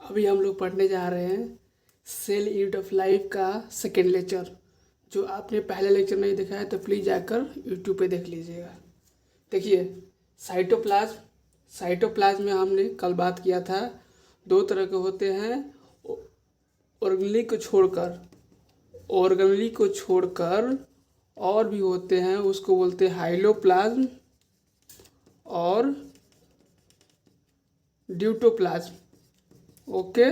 अभी हम लोग पढ़ने जा रहे हैं सेल यूनिट ऑफ लाइफ का सेकेंड लेक्चर। जो आपने पहले लेक्चर नहीं देखा है तो प्लीज़ जाकर यूट्यूब पे देख लीजिएगा। देखिए, साइटोप्लाज्म साइटोप्लाज्म में हमने कल बात किया था, दो तरह के होते हैं। ऑर्गेनेली को छोड़कर और भी होते हैं, उसको बोलते हैं हाइलोप्लाज्म और ड्यूटोप्लाज्म। ओके,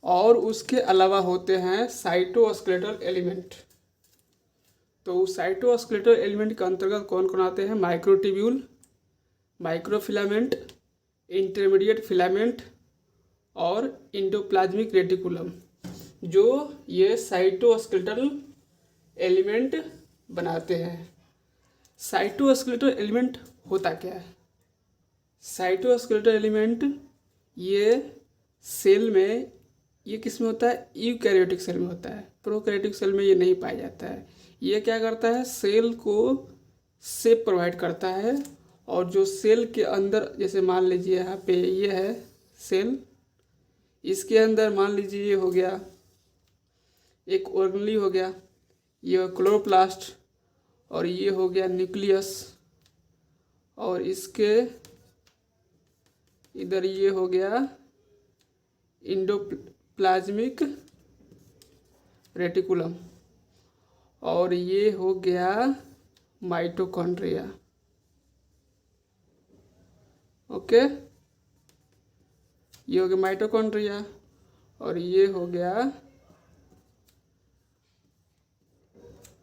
और उसके अलावा होते हैं साइटोस्केलेटल एलिमेंट। तो साइटोस्केलेटल एलिमेंट के अंतर्गत कौन कौन आते हैं? माइक्रोट्यूब्यूल, माइक्रोफिलामेंट, इंटरमीडिएट फिलामेंट और इंडोप्लाज्मिक रेटिकुलम, जो ये साइटोस्केलेटल एलिमेंट बनाते हैं। साइटोस्केलेटल एलिमेंट होता क्या है? साइटोस्केलेटल एलिमेंट ये सेल में, ये किस में होता है? यूकैरियोटिक सेल में होता है। प्रोकैरियोटिक सेल में ये नहीं पाया जाता है। ये क्या करता है? सेल को शेप प्रोवाइड करता है। और जो सेल के अंदर, जैसे मान लीजिए यहाँ पे ये है सेल, इसके अंदर मान लीजिए ये हो गया एक ऑर्गेनेली हो गया, ये क्लोरोप्लास्ट, और ये हो गया न्यूक्लियस, और इसके इधर ये हो गया इंडोप्लाज्मिक रेटिकुलम, और ये हो गया माइटोकॉन्ड्रिया। ओके, ये हो गया माइटोकॉन्ड्रिया, और ये हो गया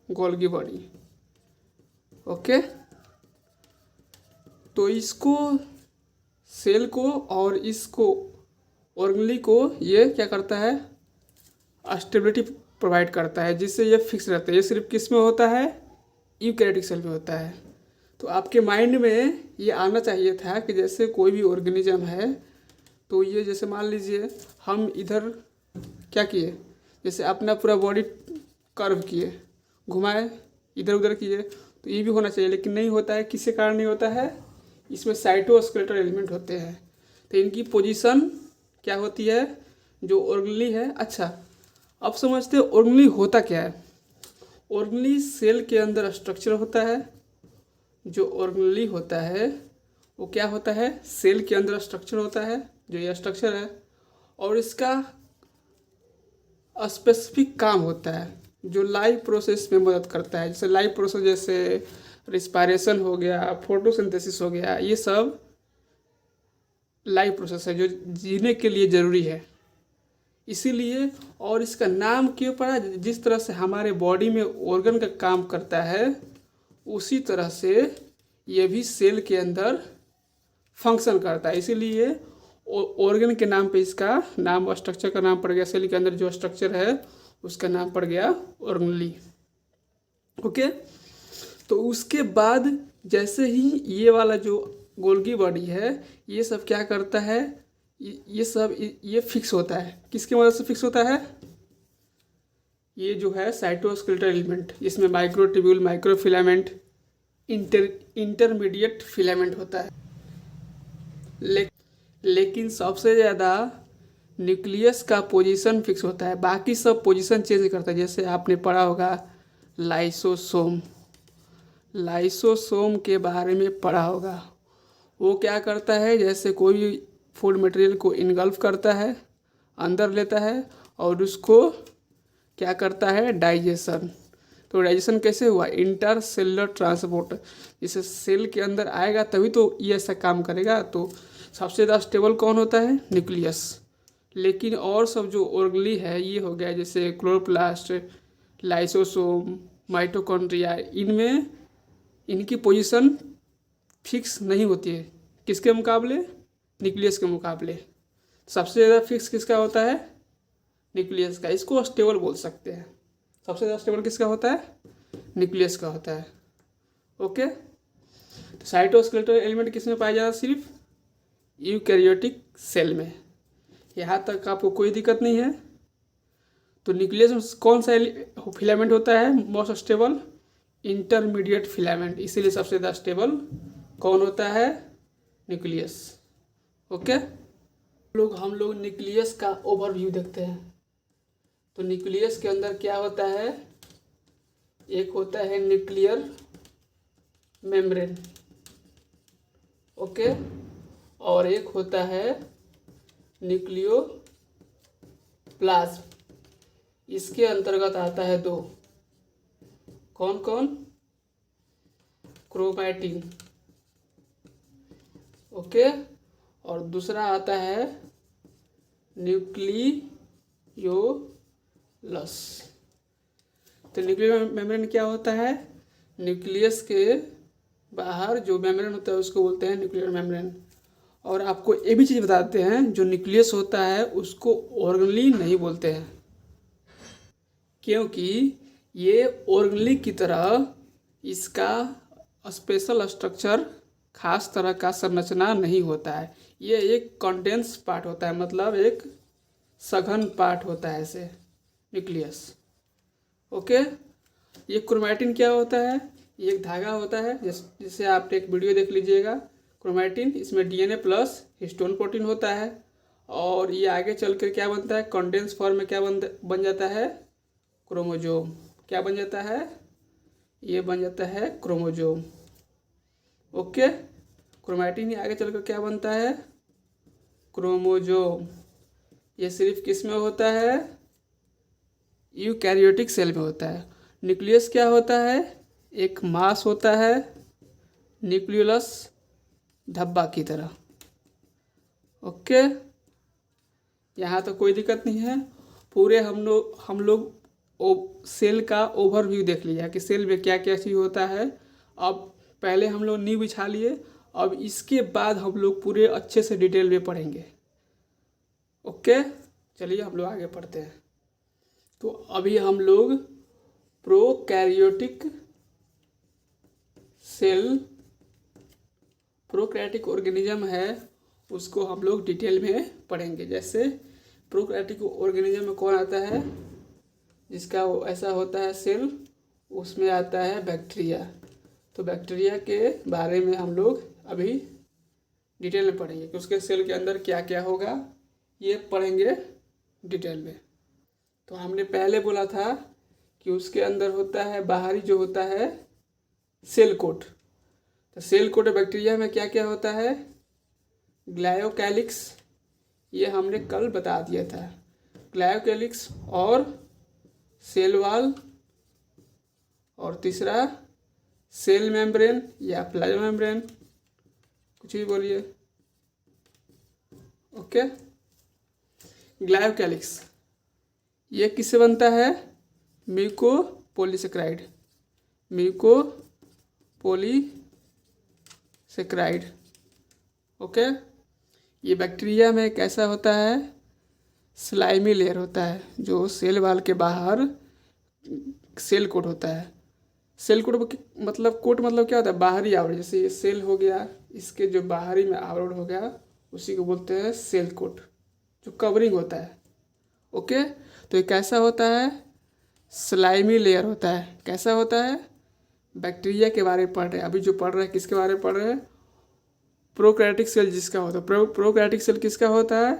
गोल्गी बॉडी। ओके, तो इसको, सेल को और इसको ऑर्गेनेली को ये क्या करता है? स्टेबिलिटी प्रोवाइड करता है, जिससे ये फिक्स रहता है। ये सिर्फ किस में होता है? यूकैरियोटिक सेल में होता है। तो आपके माइंड में ये आना चाहिए था कि जैसे कोई भी ऑर्गेनिज्म है, तो ये जैसे मान लीजिए हम इधर क्या किए, जैसे अपना पूरा बॉडी कर्व किए, घुमाए, इधर उधर किए, तो ये भी होना चाहिए, लेकिन नहीं होता है। किसके कारण नहीं होता है? इसमें साइटोस्केलेटल एलिमेंट होते हैं, तो इनकी पोजीशन क्या होती है? जो ऑर्गेनेली है। अच्छा, अब समझते हैं ऑर्गेनेली होता क्या है। ऑर्गेनेली सेल के अंदर स्ट्रक्चर होता है। जो ऑर्गेनेली होता है वो क्या होता है? सेल के अंदर स्ट्रक्चर होता है, जो ये स्ट्रक्चर है, और इसका स्पेसिफिक काम होता है जो लाइफ प्रोसेस में मदद करता है। जैसे लाइफ प्रोसेस, जैसे रिस्पायरेशन हो गया, फोटोसिंथेसिस हो गया, ये सब लाइफ प्रोसेस है जो जीने के लिए ज़रूरी है। इसीलिए, और इसका नाम क्यों पड़ा? जिस तरह से हमारे बॉडी में ऑर्गन का काम करता है, उसी तरह से ये भी सेल के अंदर फंक्शन करता है। इसीलिए ऑर्गन के नाम पे इसका नाम, स्ट्रक्चर का नाम पड़ गया, सेल के अंदर जो स्ट्रक्चर है उसका नाम पड़ गया ऑर्गेनेली। ओके, तो उसके बाद जैसे ही ये वाला जो गोल्गी बॉडी है, ये सब क्या करता है? ये सब ये फिक्स होता है। किसकी मदद से फिक्स होता है? ये जो है साइटोस्केलेटल एलिमेंट, जिसमें माइक्रोट्यूब्यूल, माइक्रोफिलामेंट, इंटरमीडिएट फिलामेंट होता है। लेकिन सबसे ज़्यादा न्यूक्लियस का पोजीशन फिक्स होता है, बाकी सब पोजीशन चेंज करता है। जैसे आपने पढ़ा होगा लाइसोसोम, लाइसोसोम के बारे में पढ़ा होगा। वो क्या करता है? जैसे कोई भी फूड मटेरियल को इनगल्फ करता है, अंदर लेता है, और उसको क्या करता है? डाइजेशन। तो डाइजेशन कैसे हुआ? Intercellular transport. जैसे सेल के अंदर आएगा तभी तो ये ऐसा काम करेगा। तो सबसे ज़्यादा स्टेबल कौन होता है? न्यूक्लियस। लेकिन और सब जो ऑर्गेनेली है, ये हो गया जैसे क्लोरोप्लास्ट, लाइसोसोम, माइटोकॉन्ड्रिया, इनमें इनकी पोजीशन फिक्स नहीं होती है। किसके मुकाबले? न्यूक्लियस के मुकाबले। सबसे ज़्यादा फिक्स किसका होता है? न्यूक्लियस का। इसको स्टेबल बोल सकते हैं। सबसे ज़्यादा स्टेबल किसका होता है? न्यूक्लियस का होता है। ओके, तो साइटोस्केलेटल एलिमेंट किस में पाया जाता है? सिर्फ यूकैरियोटिक सेल में। यहाँ तक आपको कोई दिक्कत नहीं है। तो न्यूक्लियस में कौन सा फिलामेंट होता है मोस्ट स्टेबल? Intermediate filament. इसीलिए सबसे ज़्यादा स्टेबल कौन होता है? न्यूक्लियस। ओके, हम लोग न्यूक्लियस का ओवरव्यू देखते हैं। तो न्यूक्लियस के अंदर क्या होता है, एक होता है न्यूक्लियर मेम्ब्रेन, ओके, और एक होता है न्यूक्लियोप्लाज्म। इसके अंतर्गत आता है दो, कौन कौन, क्रोमैटिन, ओके, और दूसरा आता है न्यूक्लियोलस। तो न्यूक्लियर मेम्ब्रेन क्या होता है, न्यूक्लियस के बाहर जो मेम्ब्रेन होता है उसको बोलते हैं न्यूक्लियर मेम्ब्रेन। और आपको ये भी चीज़ बताते हैं, जो न्यूक्लियस होता है उसको ऑर्गेनली नहीं बोलते हैं, क्योंकि ये ऑर्गेनली की तरह इसका स्पेशल स्ट्रक्चर, खास तरह का संरचना नहीं होता है। ये एक कंडेंस पार्ट होता है, मतलब एक सघन पार्ट होता है ऐसे न्यूक्लियस, ओके। ये क्रोमैटिन क्या होता है, ये एक धागा होता है, जिससे आप एक वीडियो देख लीजिएगा। क्रोमैटिन, इसमें डीएनए प्लस हिस्टोन प्रोटीन होता है, और ये आगे चल कर क्या बनता है, कंडेंस फॉर्म में क्या बन जाता है, क्रोमोजोम। क्या बन जाता है, ये बन जाता है क्रोमोजोम, ओके। क्रोमैटिन ही आगे चलकर क्या बनता है, क्रोमोजोम। ये सिर्फ किस में होता है, यूकैरियोटिक सेल में होता है। न्यूक्लियस क्या होता है, एक मास होता है, न्यूक्लियोलस धब्बा की तरह, ओके। यहाँ तो कोई दिक्कत नहीं है। पूरे हम लोग सेल का ओवरव्यू देख लिया कि सेल में क्या क्या चीज़ होता है। अब पहले हम लोग नींव बिछा लिए, अब इसके बाद हम लोग पूरे अच्छे से डिटेल में पढ़ेंगे, ओके। चलिए हम लोग आगे पढ़ते हैं। तो अभी हम लोग प्रोकैरियोटिक सेल, प्रोकैरियोटिक ऑर्गेनिज्म है, उसको हम लोग डिटेल में पढ़ेंगे। जैसे प्रोकैरियोटिक ऑर्गेनिज्म में कौन आता है, जिसका वो ऐसा होता है सेल, उसमें आता है बैक्टीरिया। तो बैक्टीरिया के बारे में हम लोग अभी डिटेल में पढ़ेंगे कि उसके सेल के अंदर क्या क्या होगा, ये पढ़ेंगे डिटेल में। तो हमने पहले बोला था कि उसके अंदर होता है बाहरी जो होता है सेल कोट। तो सेल कोट बैक्टीरिया में क्या क्या होता है, ग्लायोकैलिक्स, ये हमने कल बता दिया था। ग्लायोकैलिक्स और सेल वॉल, और तीसरा सेल मेम्ब्रेन या प्लाज्मा मेम्ब्रेन, कुछ भी बोलिए, ओके। ग्लायोकैलिक्स ये किससे बनता है, म्यूकोपॉलीसेक्राइड, म्यूकोपॉलीसेक्राइड, ओके। ये बैक्टीरिया में कैसा होता है, स्लाइमी लेयर होता है, जो सेल वाल के बाहर सेल कोट होता है। सेल कोट मतलब कोट मतलब क्या होता है, बाहरी आवरण। जैसे ये सेल हो गया, इसके जो बाहरी में आवरण हो गया उसी को बोलते हैं सेल कोट, जो कवरिंग होता है, ओके। तो ये कैसा होता है, स्लाइमी लेयर होता है। कैसा होता है, बैक्टीरिया के बारे में पढ़ रहे हैं अभी, जो पढ़ रहे हैं किसके बारे में पढ़ रहे हैं, प्रोकैरियोटिक सेल जिसका होता है। प्रोकैरियोटिक सेल किसका होता है,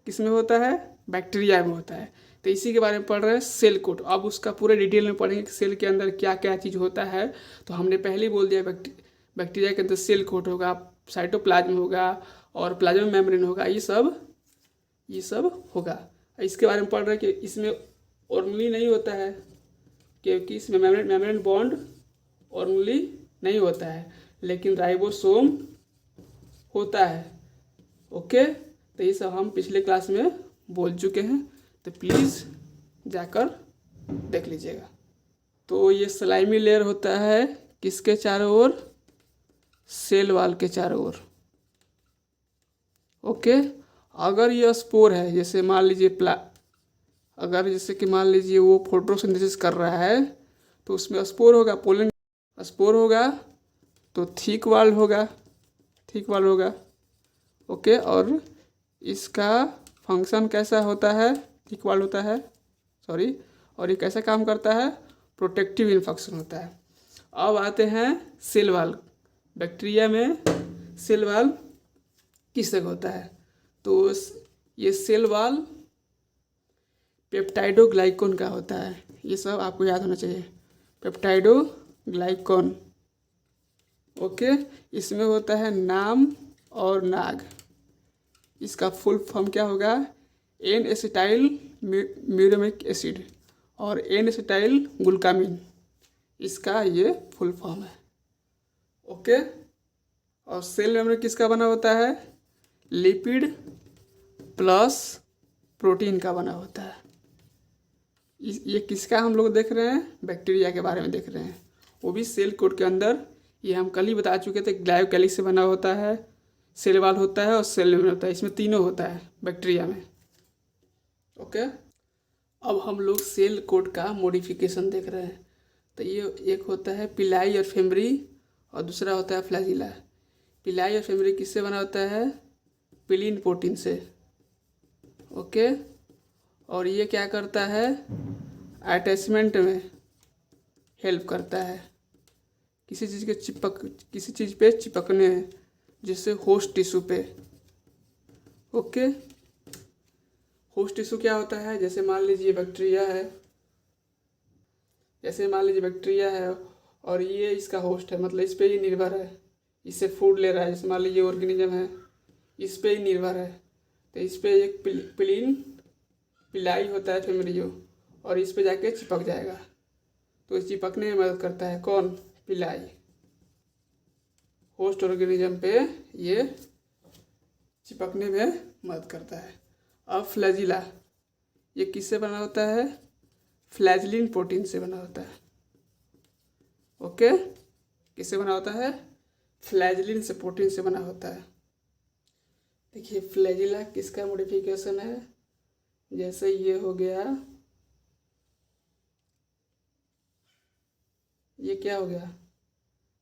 किस में होता है, बैक्टीरिया में होता है। तो इसी के बारे में पढ़ रहे हैं सेल कोट। अब उसका पूरे डिटेल में पढ़ेंगे कि सेल के अंदर क्या क्या चीज़ होता है। तो हमने पहले ही बोल दिया, बैक्टीरिया के अंदर सेल कोट होगा, साइटोप्लाज्म होगा, और प्लाज्मा मेम्ब्रेन होगा, ये सब होगा। इसके बारे में पढ़ रहे हैं कि इसमें ऑर्गेनली नहीं होता है, क्योंकि इसमें मेम्ब्रेन बॉन्ड ऑर्गेनली नहीं होता है, लेकिन राइबोसोम होता है, ओके। तो ये सब हम पिछले क्लास में बोल चुके हैं, तो प्लीज़ जाकर देख लीजिएगा। तो ये स्लाइमी लेयर होता है किसके चारों ओर, सेल वाल के चारों ओर, ओके। अगर ये स्पोर है, जैसे मान लीजिए अगर जैसे कि मान लीजिए वो फोटोसिंथेसिस कर रहा है, तो उसमें स्पोर होगा, पोलन स्पोर होगा, तो थिक वाल होगा, ओके। और इसका फंक्शन कैसा होता है, थिक वाल होता है, सॉरी। और ये कैसा काम करता है, प्रोटेक्टिव इन्फेक्शन होता है। अब आते हैं सेल वाल। बैक्टीरिया में सेल वाल किस तरह होता है, तो ये सेल वाल पेप्टाइडोग्लाइकॉन का होता है, ये सब आपको याद होना चाहिए। Peptidoglycan, okay. इसमें होता है नाम और नाग। इसका फुल फॉर्म क्या होगा? एन एसिटाइल म्यूरेमिक एसिड और एन एसिटाइल ग्लूकामिन, इसका ये फुल फॉर्म है, ओके। और सेल मेम्ब्रेन किसका बना होता है? लिपिड प्लस प्रोटीन का बना होता है। ये किसका हम लोग देख रहे हैं? बैक्टीरिया के बारे में देख रहे हैं, वो भी सेल कोड के अंदर। ये हम कल ही बता चुके थे, ग्लायोकैलिक्स से बना होता है, सेल वाल होता है और सेल मेम्ब्रेन होता है। इसमें तीनों होता है बैक्टीरिया में, ओके। अब हम लोग सेल कोड का मॉडिफिकेशन देख रहे हैं। तो ये एक होता है पिलाई और फेमरी और दूसरा होता है फ्लैजिला। पिलाई और फेमरी किससे बना होता है? पिलिन प्रोटीन से, ओके। और ये क्या करता है? अटैचमेंट में हेल्प करता है, किसी चीज़ पे चिपकने में, जैसे होस्ट टिश्यू पे, ओके। होस्ट टिश्यू क्या होता है? जैसे मान लीजिए बैक्टीरिया है, और ये इसका होस्ट है, मतलब इस पर ही निर्भर है, इससे फूड ले रहा है। जैसे मान लीजिए ऑर्गेनिज्म है, इस पर ही निर्भर है, तो इस पर एक पिलाई होता है फेमरियो, और इस पे जाके चिपक जाएगा, तो इस चिपकने में मदद करता है। कौन? पिलाई। होस्ट ऑर्गेनिज्म पे ये चिपकने में मदद करता है। अब फ्लैजिला, ये किससे बना होता है? फ्लैजिलिन प्रोटीन से बना होता है, ओके। किससे बना होता है? फ्लैजिलिन से प्रोटीन से बना होता है। देखिए फ्लैजिला किसका मॉडिफिकेशन है? जैसे ये हो गया, ये क्या हो गया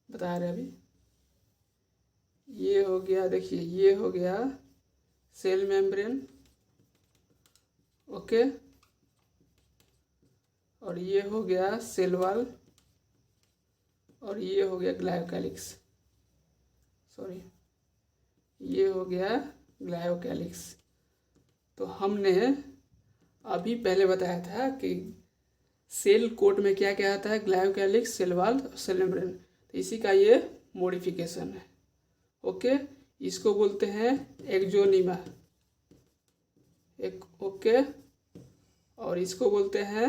बता रहे अभी, ये हो गया, देखिए ये हो गया सेल मेम्ब्रेन, ओके। और ये हो गया सेल वॉल, और ये हो गया ग्लायोकैलिक्स, सॉरी, ये हो गया ग्लायोकैलिक्स। तो हमने अभी पहले बताया था कि सेल कोट में क्या क्या आता है? ग्लायोकैलिक्स, सेल वॉल और सेल मेम्ब्रेन। तो इसी का ये मॉडिफिकेशन है, ओके। इसको बोलते हैं एक्सोनिमा, ओके। और इसको बोलते हैं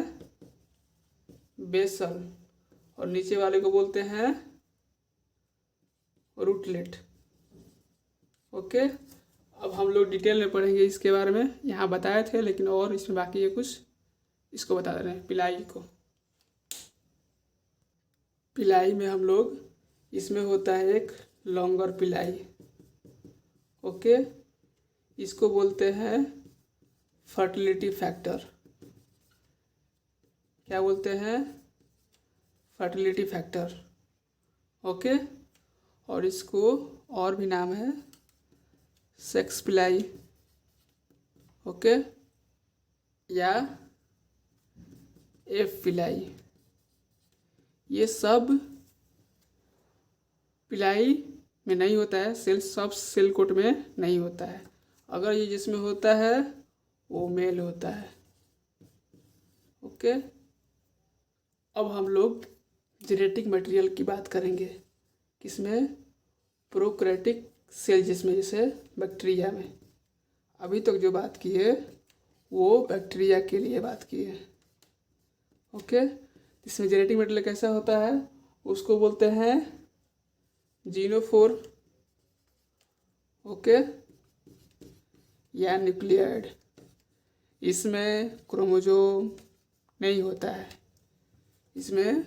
बेसल, और नीचे वाले को बोलते हैं रूटलेट, ओके। अब हम लोग डिटेल में पढ़ेंगे इसके बारे में, यहाँ बताए थे लेकिन और इसमें बाकी है कुछ, इसको बता दे रहे हैं। पिलाई को, पिलाई में हम लोग, इसमें होता है एक लॉन्गर पिलाई, ओके। इसको बोलते हैं फर्टिलिटी फैक्टर। क्या बोलते हैं? Fertility factor, okay. और इसको और भी नाम है सेक्स पिलाई, ओके, या एफ पिलाई। ये सब पिलाई में नहीं होता है, सब सेल कोट में नहीं होता है। अगर ये जिसमें होता है वो मेल होता है, ओके। अब हम लोग जेनेटिक मटेरियल की बात करेंगे, किसमें? प्रोकैरियोटिक सेल जिसमें, जैसे बैक्टीरिया में। अभी तक जो बात की है वो बैक्टीरिया के लिए बात की है, ओके। इसमें जेनेटिक मटेरियल कैसा होता है? उसको बोलते हैं जीनोफोर, ओके, या न्यूक्लियाइड। इसमें क्रोमोजोम नहीं होता है, इसमें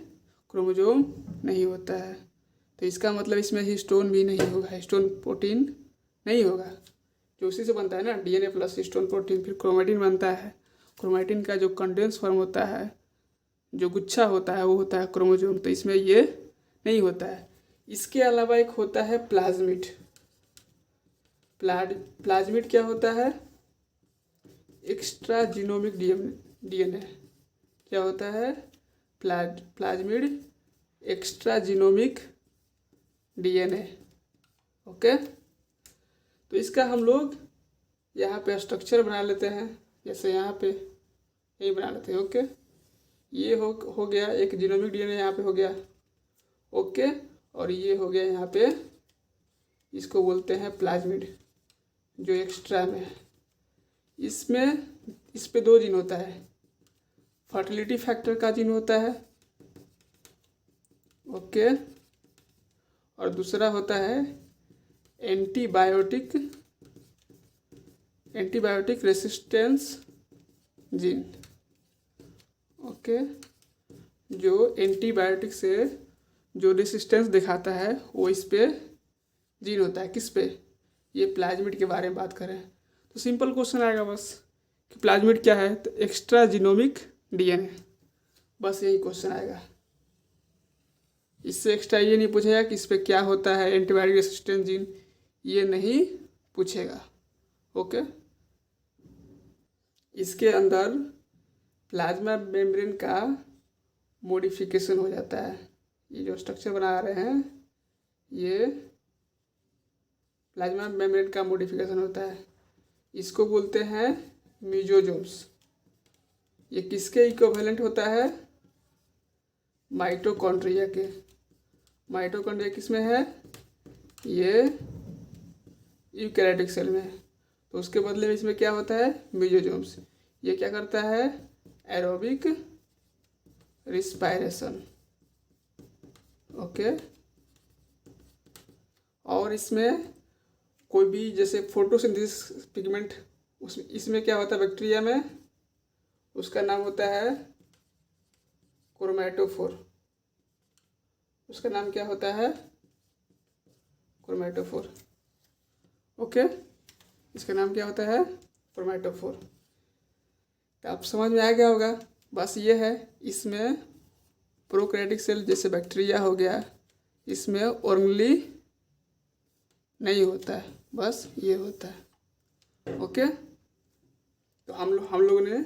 क्रोमोजोम नहीं होता है, तो इसका मतलब इसमें हिस्टोन भी नहीं होगा, हिस्टोन प्रोटीन नहीं होगा, जो उसी से बनता है ना, डीएनए प्लस हिस्टोन प्रोटीन, फिर क्रोमेटिन बनता है। क्रोमेटिन का जो कंडेंस फॉर्म होता है, जो गुच्छा होता है, वो होता है क्रोमोजोम, तो इसमें ये नहीं होता है। इसके अलावा एक होता है प्लाज्मिड। प्लाज्मिड क्या होता है? Extra genomic DNA. क्या होता है? Plasmid extra genomic DNA, okay. तो इसका हम लोग यहाँ पे स्ट्रक्चर बना लेते हैं, जैसे यहाँ पे यही बना लेते हैं। ओके, ये हो गया एक जीनोमिक डीएनए यहाँ पे हो गया। ओके, और ये हो गया यहाँ पे, इसको बोलते हैं प्लाज्मिड, जो एक्स्ट्रा में है। इसमें इस पे 2 जीन होता है, फर्टिलिटी फैक्टर का जीन होता है। ओके, और दूसरा होता है एंटीबायोटिक रेसिस्टेंस जीन। ओके, जो एंटीबायोटिक से जो रेसिस्टेंस दिखाता है वो इस पे जीन होता है। किस पे? ये प्लाज्मिड के बारे में बात करें तो सिंपल क्वेश्चन आएगा बस कि प्लाज्मिड क्या है, तो एक्स्ट्रा जीनोमिक डीएनए, बस यही क्वेश्चन आएगा। इससे एक्स्ट्रा ये नहीं पूछेगा कि इस पे क्या होता है एंटीबायोटिक रेसिस्टेंस जीन, ये नहीं पूछेगा। ओके, इसके अंदर प्लाज्मा मेम्ब्रेन का मॉडिफिकेशन हो जाता है। ये जो स्ट्रक्चर बना रहे हैं ये प्लाज्मा मेम्ब्रेन का मॉडिफिकेशन होता है, इसको बोलते हैं म्यूजोजोम्स। ये किसके इक्विवेलेंट होता है? माइटोकॉन्ड्रिया के। माइटोकॉन्ड्रिया किसमें है? ये यूकैरियोटिक सेल में है। तो उसके बदले में इसमें क्या होता है? म्यूजोजोम्स। ये क्या करता है? Aerobic respiration. ओके, और इसमें कोई भी जैसे फोटोसिंथेसिस पिगमेंट इसमें क्या होता है बैक्टीरिया में, उसका नाम होता है क्रोमैटोफोर। उसका नाम क्या होता है? क्रोमैटोफोर। ओके, इसका नाम क्या होता है? क्रोमैटोफोर। तो आप समझ में आ गया होगा। बस ये है, इसमें प्रोकैरियोटिक सेल जैसे बैक्टीरिया हो गया, इसमें ऑर्गेनेली नहीं होता है, बस ये होता है। ओके, तो हम लोगों ने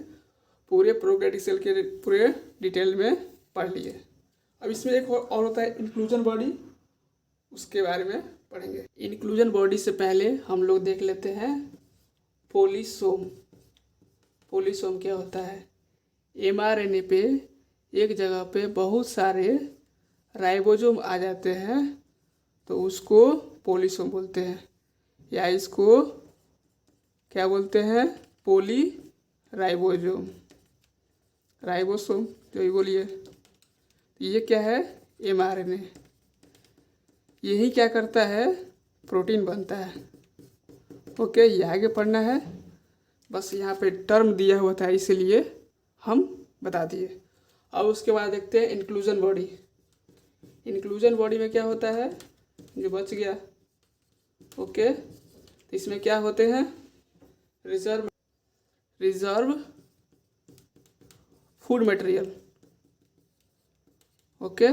पूरे प्रोकैरियोटिक सेल के पूरे डिटेल में पढ़ लिए। अब इसमें एक और होता है इंक्लूजन बॉडी, उसके बारे में पढ़ेंगे। इंक्लूजन बॉडी से पहले हम लोग देख लेते हैं पोलिसोम। पोलिसोम क्या होता है? एमआरएनए पे एक जगह पे बहुत सारे राइबोसोम आ जाते हैं तो उसको पोलिसोम बोलते हैं, या इसको क्या बोलते हैं? पोली राइबोसोम। राइबोसोम जो ही बोलिए। ये क्या है? एमआरएनए। यही क्या करता है? प्रोटीन बनता है। ओके, ये आगे पढ़ना है, बस यहाँ पे टर्म दिया हुआ था इसीलिए हम बता दिए। अब उसके बाद देखते हैं इंक्लूजन बॉडी। इंक्लूजन बॉडी में क्या होता है? जो बच गया। ओके, तो इसमें क्या होते हैं? Reserve food material. ओके,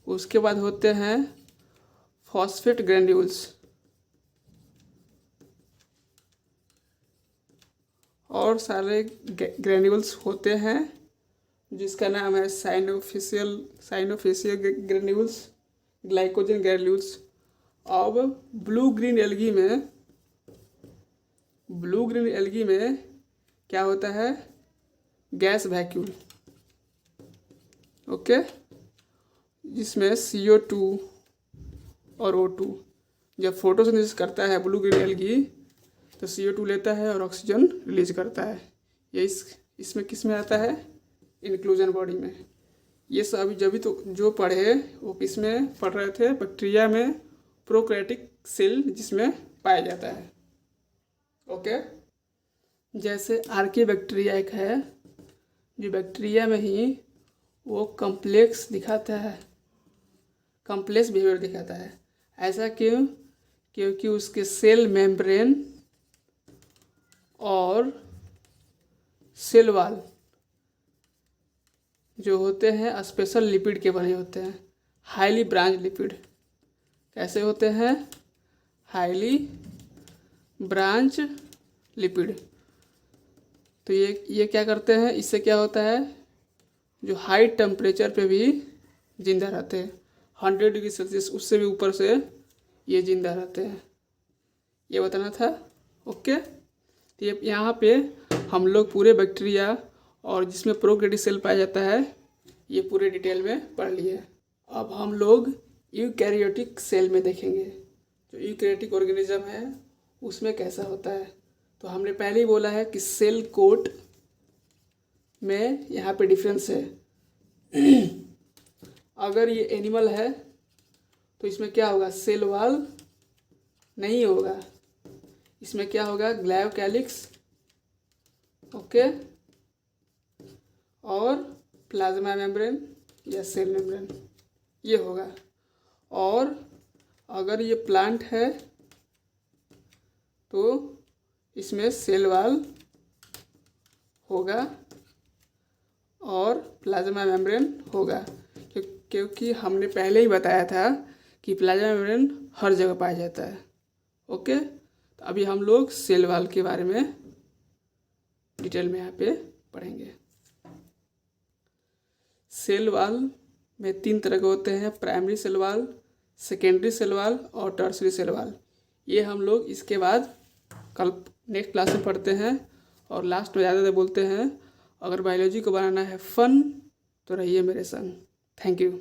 उसके बाद होते हैं फॉस्फेट ग्रैन्यूल्स, और सारे ग्रैन्यूल्स होते हैं जिसका नाम है साइनोफेसियल ग्रैन्यूल्स, ग्लाइकोजन ग्रैन्यूल्स। अब ब्लू ग्रीन एल्गी में क्या होता है? Gas vacuole. ओके, जिसमें CO2 और O2 जब फोटोसिंथेसिस करता है ब्लू ग्रीन एल्गी तो CO2 लेता है और ऑक्सीजन रिलीज करता है। ये इसमें किस में आता है? इंक्लूजन बॉडी में। ये सब जब भी तो जो पढ़े वो किस में पढ़ रहे थे? बैक्टीरिया में प्रोकैरियोटिक सेल जिसमें पाया जाता है। ओके, जैसे आर्की बैक्टीरिया एक है जो बैक्टीरिया में ही वो कॉम्प्लेक्स दिखाता है, कॉम्प्लेक्स बिहेवियर दिखाता है। ऐसा क्यों? क्योंकि उसके सेल मेम्ब्रेन और सेल वॉल जो होते हैं स्पेशल लिपिड के बने होते हैं, हाईली ब्रांच लिपिड। कैसे होते हैं? Highly branch lipid. तो ये क्या करते हैं? इससे क्या होता है? जो हाई टेम्परेचर पे भी जिंदा रहते हैं, 100 डिग्री सेल्सियस उससे भी ऊपर से ये जिंदा रहते हैं। ये बताना था। ओके, तो ये यहाँ पे हम लोग पूरे बैक्टीरिया और जिसमें प्रोकैरियोटिक सेल पाया जाता है ये पूरे डिटेल में पढ़ लिए। अब हम लोग यूकैरियोटिक सेल में देखेंगे, जो यूकैरियोटिक ऑर्गेनिज्म है उसमें कैसा होता है। तो हमने पहले ही बोला है कि सेल कोट में यहाँ पे डिफरेंस है। अगर ये एनिमल है तो इसमें क्या होगा, सेल वॉल नहीं होगा, इसमें क्या होगा, ग्लायोकैलिक्स, ओके, और प्लाज्मा मेम्ब्रेन या सेल मेम्ब्रेन ये होगा। और अगर ये प्लांट है तो इसमें सेल वॉल होगा और प्लाज्मा मेम्ब्रेन होगा, क्योंकि हमने पहले ही बताया था कि प्लाज्मा मेम्ब्रेन हर जगह पाया जाता है। ओके, तो अभी हम लोग सेल वॉल के बारे में डिटेल में यहाँ पे पढ़ेंगे। सेल वॉल में 3 तरह के होते हैं, primary cell wall, secondary cell wall और टर्सरी सेल वॉल। ये हम लोग इसके बाद कल नेक्स्ट क्लास में पढ़ते हैं। और लास्ट में ज़्यादा बोलते हैं, अगर बायोलॉजी को बनाना है फन तो रहिए मेरे संग। Thank you.